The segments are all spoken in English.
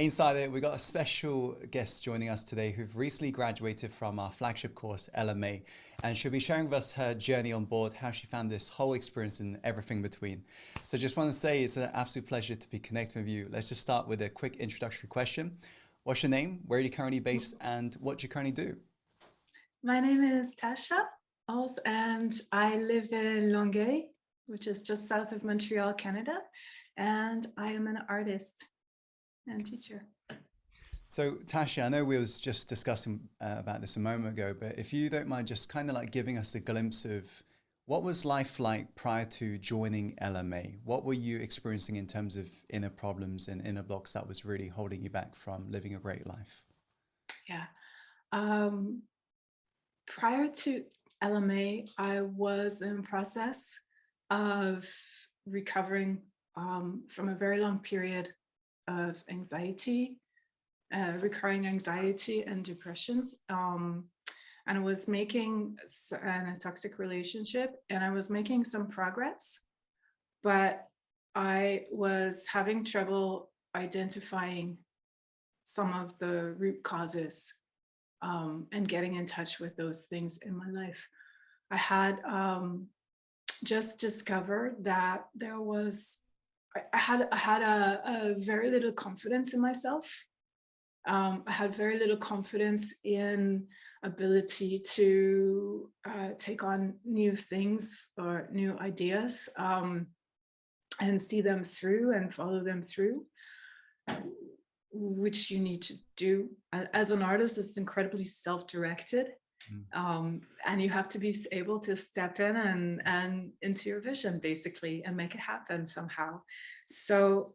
Insider, we've got a special guest joining us today who've recently graduated from our flagship course, LMA, and she'll be sharing with us her journey on board, how she found this whole experience and everything between. So just want to say it's an absolute pleasure to be connecting with you. Let's just start with a quick introductory question. What's your name? Where are you currently based? And what do you currently do? My name is Tasha, also, and I live in Longueuil, which is just south of Montreal, Canada, and I am an artist and teacher. So Tasha, I know we was just discussing about this a moment ago, but if you don't mind just kind of like giving us a glimpse of what was life like prior to joining LMA? What were you experiencing in terms of inner problems and inner blocks that was really holding you back from living a great life? Yeah. Prior to LMA, I was in process of recovering from a very long period of anxiety, recurring anxiety and depressions. And I was making in a toxic relationship, and I was making some progress, but I was having trouble identifying some of the root causes and getting in touch with those things in my life. I had just discovered that there was, I had a very little confidence in myself. I had very little confidence in ability to take on new things or new ideas and see them through and follow them through, which you need to do. As an artist, it's incredibly self-directed. And you have to be able to step in and into your vision, basically, and make it happen somehow. So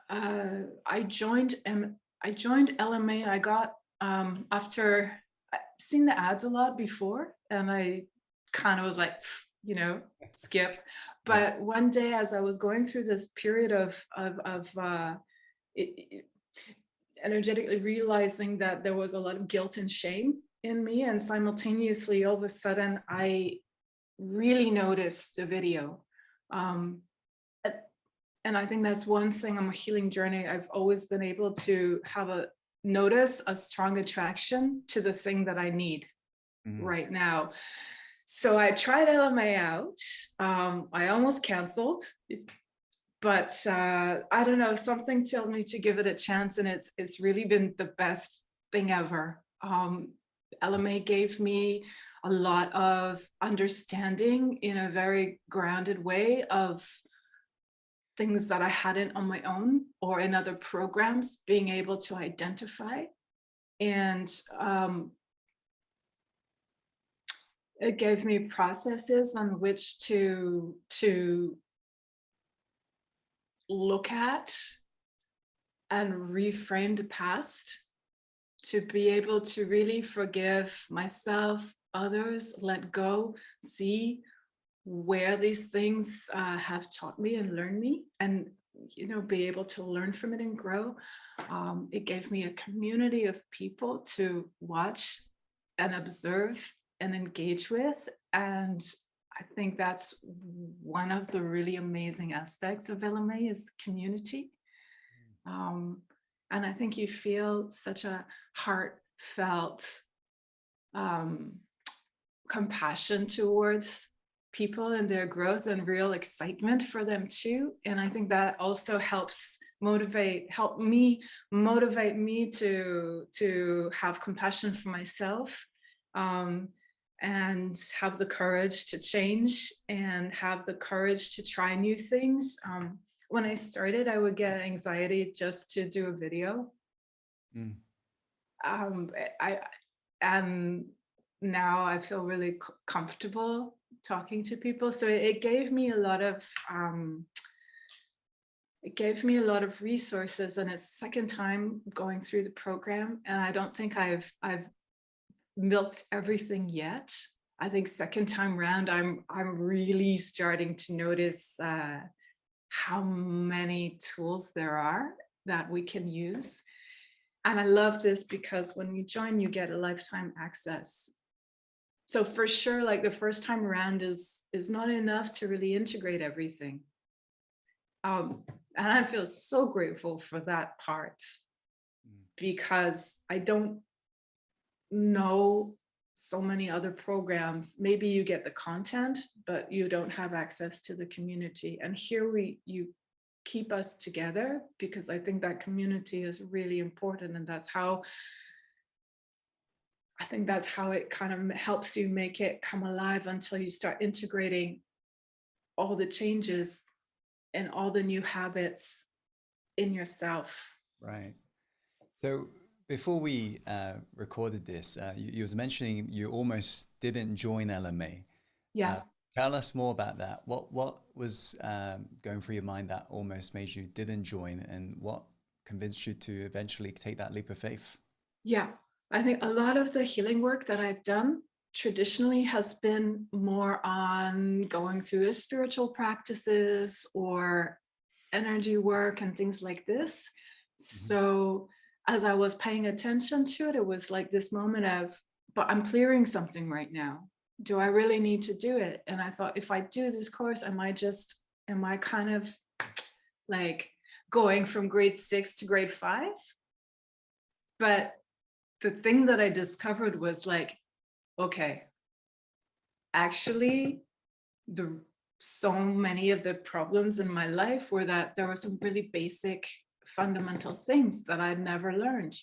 I joined LMA. I got after I've seen the ads a lot before, and I kind of was like, you know, skip. But one day, as I was going through this period of energetically realizing that there was a lot of guilt and shame in me, and simultaneously, all of a sudden, I really noticed the video. And I think that's one thing on my healing journey. I've always been able to notice a strong attraction to the thing that I need right now. So I tried LMA out. I almost canceled, but I don't know, something told me to give it a chance, and it's really been the best thing ever. LMA gave me a lot of understanding in a very grounded way of things that I hadn't on my own or in other programs, being able to identify. And it gave me processes on which to look at and reframe the past, to be able to really forgive myself, others, let go, see where these things have taught me and learned me, and be able to learn from it and grow. It gave me a community of people to watch and observe and engage with, and I think that's one of the really amazing aspects of LMA is community. And I think you feel such a heartfelt compassion towards people and their growth and real excitement for them too. And I think that also helps help me motivate me to have compassion for myself, and have the courage to change and have the courage to try new things. When I started, I would get anxiety just to do a video. And now I feel really comfortable talking to people. So it gave me a lot of resources, and it's the second time going through the program, and I don't think I've milked everything yet. I think second time round, I'm really starting to notice how many tools there are that we can use. And I love this because when you join, you get a lifetime access. So for sure, like the first time around is not enough to really integrate everything. And I feel so grateful for that part, Mm. because I don't know so many other programs. Maybe you get the content, but you don't have access to the community. And here you keep us together, because I think that community is really important. And I think that's how it kind of helps you make it come alive, until you start integrating all the changes and all the new habits in yourself. Right. So before we recorded this, you was mentioning you almost didn't join LMA. Yeah. Tell us more about that. What was going through your mind that almost made you didn't join, and what convinced you to eventually take that leap of faith? Yeah. I think a lot of the healing work that I've done traditionally has been more on going through the spiritual practices or energy work and things like this. Mhm. So as I was paying attention to it, it was like this moment of, but I'm clearing something right now. Do I really need to do it? And I thought, if I do this course, am I kind of like going from grade 6 to grade 5? But the thing that I discovered was like, okay, actually, the so many of the problems in my life were that there were some really basic fundamental things that I'd never learned,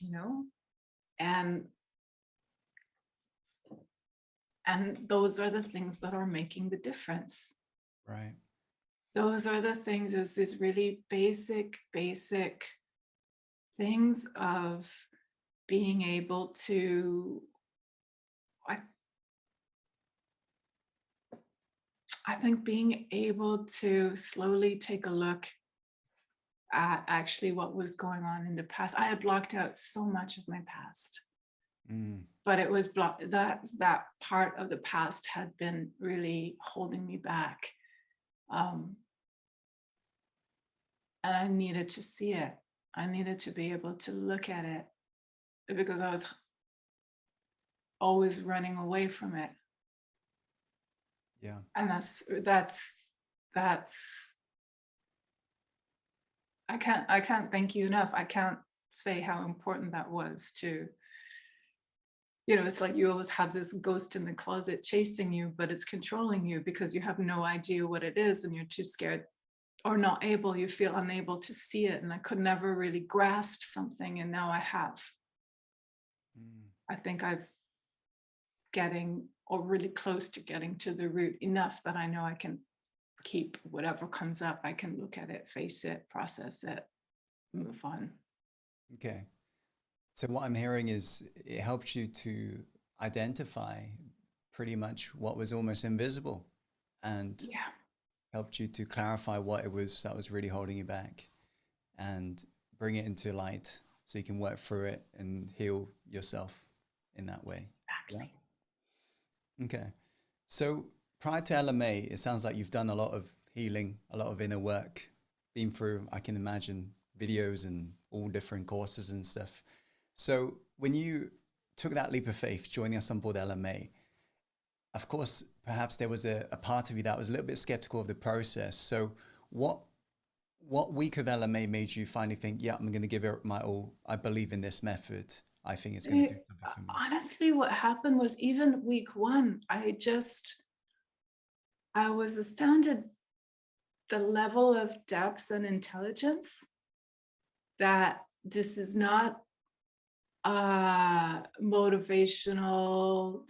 and those are the things that are making the difference. Right. Those are the things. It was these really basic things of being able to, I, I think being able to slowly take a look at actually what was going on in the past. I had blocked out so much of my past, Mm. but it was blocked. That part of the past had been really holding me back, and I needed to see it. I needed to be able to look at it, because I was always running away from it. Yeah. And that's I can't thank you enough. I can't say how important that was to, it's like you always have this ghost in the closet chasing you, but it's controlling you because you have no idea what it is, and you're too scared, or not able, you feel unable to see it. And I could never really grasp something, and now I have. Mm. I think I've getting, or really close to getting, to the root enough that I know I can keep whatever comes up. I can look at it, face it, process it, move on. Okay. So what I'm hearing is it helped you to identify pretty much what was almost invisible, and Yeah. helped you to clarify what it was that was really holding you back, and bring it into light so you can work through it and heal yourself in that way. Yeah. Exactly. Okay. So prior to LMA, it sounds like you've done a lot of healing, a lot of inner work, been through, I can imagine, videos and all different courses and stuff. So when you took that leap of faith, joining us on board LMA, of course, perhaps there was a part of you that was a little bit skeptical of the process. So what what week of LMA made you finally think, yeah, I'm going to give it my all. I believe in this method. I think it's going to do something for me. Honestly, what happened was, even week 1, I was astounded the level of depth and intelligence, that this is not motivational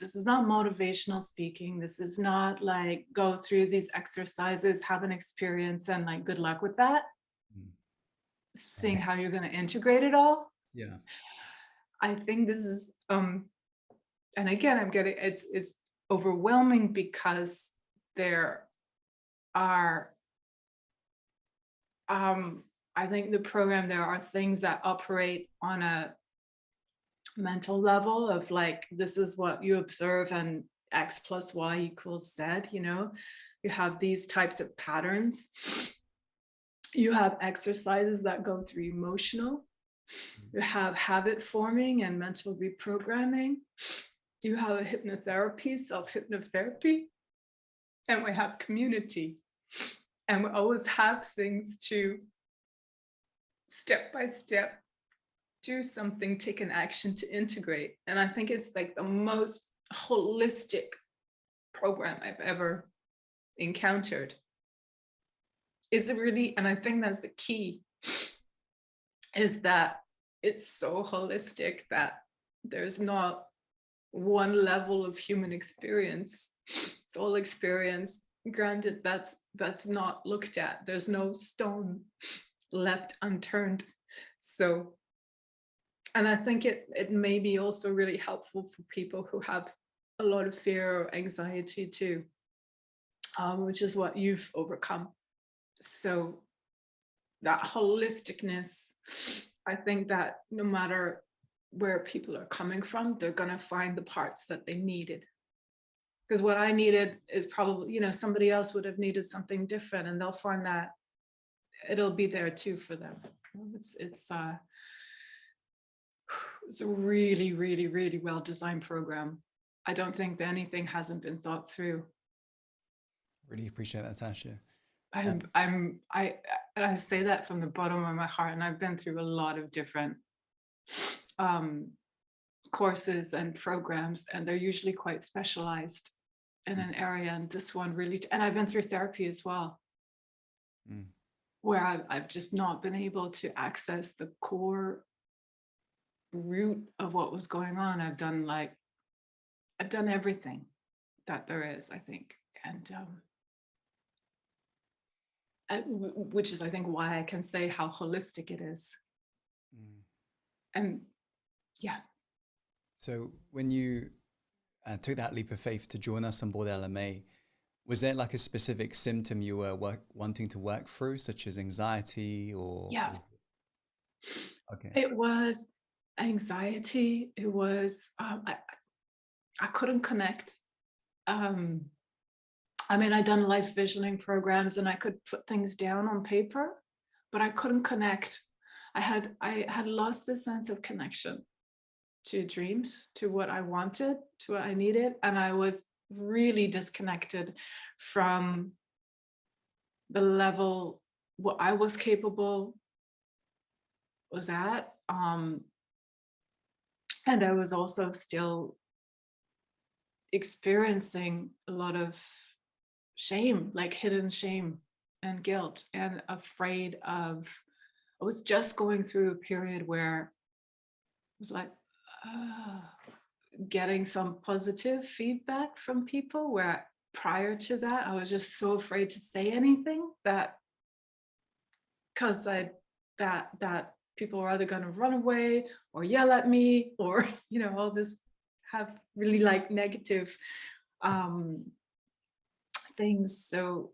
speaking. This is not like, go through these exercises, have an experience, and like, good luck with that, Mm. seeing Right. how you're going to integrate it all. Yeah. I think this is and again, I'm getting, it's overwhelming, because there are I think the program, there are things that operate on a mental level of like, this is what you observe, and X plus Y equals Z. You have these types of patterns. You have exercises that go through emotional. You have habit forming and mental reprogramming. You have a hypnotherapy, self-hypnotherapy, and we have community. And we always have things to step by step do something, take an action to integrate. And I think it's like the most holistic program I've ever encountered. Is it really, and I think that's the key, is that it's so holistic that there's not one level of human experience. It's all experience. Granted, that's not looked at. There's no stone left unturned. So, and I think it may be also really helpful for people who have a lot of fear or anxiety too, which is what you've overcome. So that holisticness, I think that no matter where people are coming from, they're going to find the parts that they needed. Because what I needed is probably, you know, somebody else would have needed something different, and they'll find that it'll be there too for them. It's a really, really, really well designed program. I don't think that anything hasn't been thought through. Really appreciate that, Tasha. I say that from the bottom of my heart, and I've been through a lot of different courses and programs, and they're usually quite specialized in an area. And this one really, and I've been through therapy as well, where I've just not been able to access the core root of what was going on. I've done everything that there is, I think, and which is, I think, why I can say how holistic it is. And yeah. So when you took that leap of faith to join us on board LMA, was there like a specific symptom you were wanting to work through, such as anxiety or? Yeah. Okay. It was anxiety. It was, I couldn't connect. I mean, I'd done life visioning programs and I could put things down on paper, but I couldn't connect. I had lost the sense of connection to dreams, to what I wanted, to what I needed. And I was really disconnected from the level what I was capable was at. And I was also still experiencing a lot of shame, like hidden shame and guilt, and afraid of, I was just going through a period where it was like getting some positive feedback from people, where prior to that, I was just so afraid to say anything that, because that people were either going to run away or yell at me, or, you know, all this, have really like negative things. So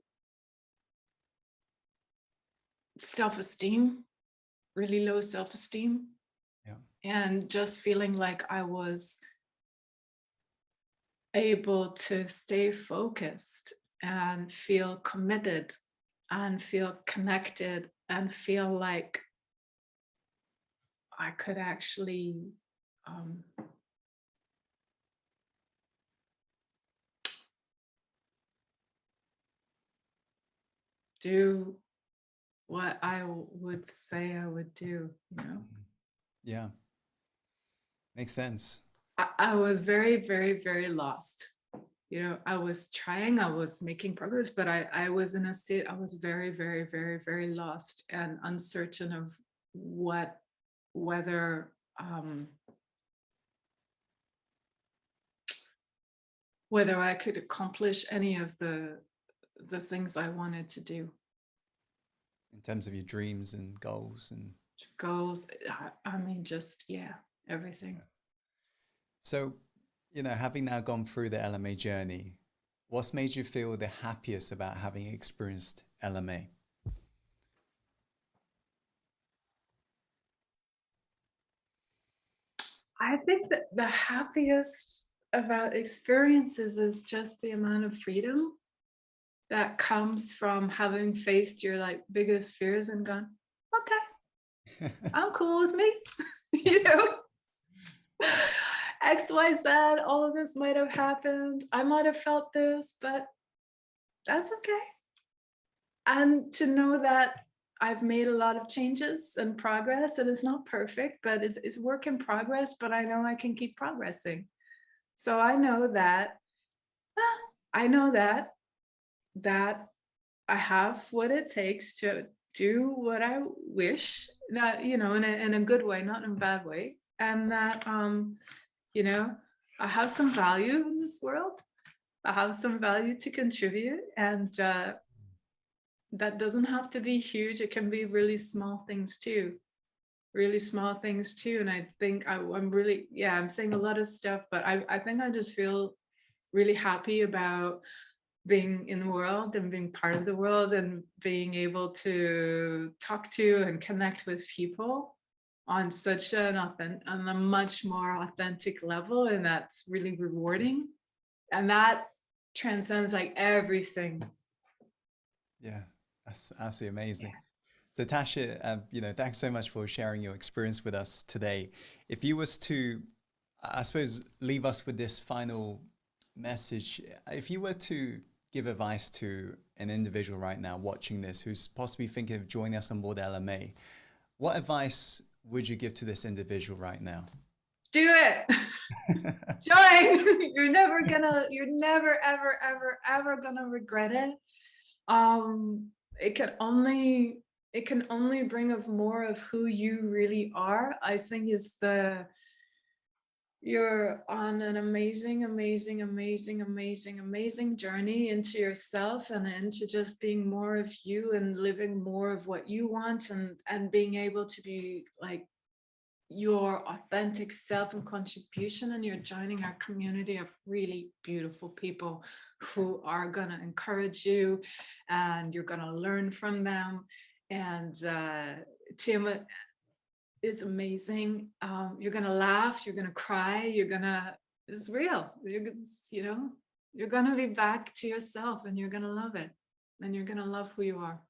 self-esteem, really low self-esteem. Yeah. And just feeling like I was able to stay focused and feel committed and feel connected and feel like I could actually do what I would say I would do, you know? Yeah. Makes sense. I was very, very, very lost. You know, I was trying, I was making progress, but I was in a state, I was very, very, very, very lost and uncertain of whether I could accomplish any of the things I wanted to do. In terms of your dreams and goals and I mean, just, yeah, everything. Yeah. So, you know, having now gone through the LMA journey, what's made you feel the happiest about having experienced LMA? I think that the happiest about experiences is just the amount of freedom that comes from having faced your like biggest fears and gone, okay, I'm cool with me. You know, XYZ, all of this might have happened. I might have felt this, but that's okay. and to know that I've made a lot of changes and progress, and it's not perfect, but it's work in progress, but I know I can keep progressing. So I know that, I know that I have what it takes to do what I wish, that, you know, in a good way, not in a bad way. And that, you know, I have some value in this world. I have some value to contribute. And that doesn't have to be huge. It can be really small things too. Really small things too. And I think I'm really, yeah, I'm saying a lot of stuff, but I think I just feel really happy about being in the world and being part of the world and being able to talk to and connect with people on such on a much more authentic level, and that's really rewarding, and that transcends like everything. Yeah, that's absolutely amazing. So Tasha, you know, thanks so much for sharing your experience with us today. If you was to, I suppose, leave us with this final message, if you were to give advice to an individual right now watching this who's possibly thinking of joining us on board LMA, what advice would you give to this individual right now? Do it. Join. You're never ever gonna regret it. It can only bring of more of who you really are. I think is you're on an amazing journey into yourself and into just being more of you and living more of what you want, and being able to be like your authentic self and contribution. And you're joining our community of really beautiful people who are going to encourage you, and you're going to learn from them. And Tim is amazing. You're going to laugh, you're going to cry, it's real. You're going to be back to yourself, and you're going to love it, and you're going to love who you are.